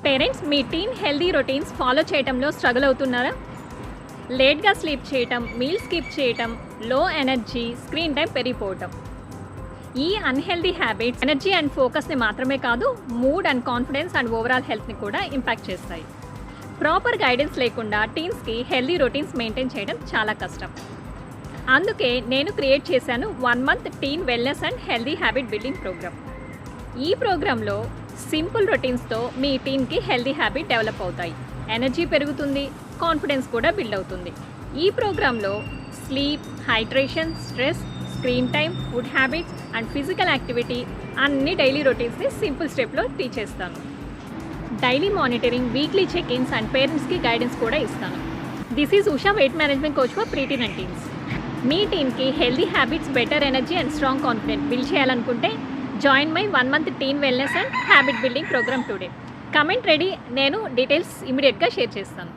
Parents, మీ టీన్ healthy routines follow చేయడంలో struggle అవుతున్నారా? లేట్గా స్లీప్ చేయటం, మీల్ స్కిప్ చేయటం, లో ఎనర్జీ, స్క్రీన్ టైం పెరిగిపోవటం. ఈ అన్హెల్దీ హ్యాబిట్స్ ఎనర్జీ అండ్ ఫోకస్ని మాత్రమే కాదు, mood and confidence and overall హెల్త్ని కూడా ఇంపాక్ట్ చేస్తాయి. ప్రాపర్ గైడెన్స్ లేకుండా టీన్స్కి హెల్దీ రొటీన్స్ మెయింటైన్ చేయడం చాలా కష్టం. అందుకే నేను క్రియేట్ చేశాను 1 month teen wellness and healthy habit building program. ఈ ప్రోగ్రాంలో సింపుల్ రొటీన్స్తో మీ టీన్కి హెల్దీ హ్యాబిట్ డెవలప్ అవుతాయి, ఎనర్జీ పెరుగుతుంది, కాన్ఫిడెన్స్ కూడా బిల్డ్ అవుతుంది. ఈ ప్రోగ్రాంలో sleep, hydration, stress, screen time, food habits and physical activity అన్ని డైలీ రొటీన్స్ని సింపుల్ స్టెప్లో టీచ్ చేస్తాను. Daily monitoring, weekly check-ins and పేరెంట్స్కి గైడెన్స్ కూడా ఇస్తాను. This is Usha, weight management coach for preteen and teens. మీ టీన్కి healthy habits, better energy and strong confidence build చేయాలనుకుంటే join my 1 month teen wellness and habit building program today. Comment ready, నేను details ఇమీడియట్గా share చేస్తాను.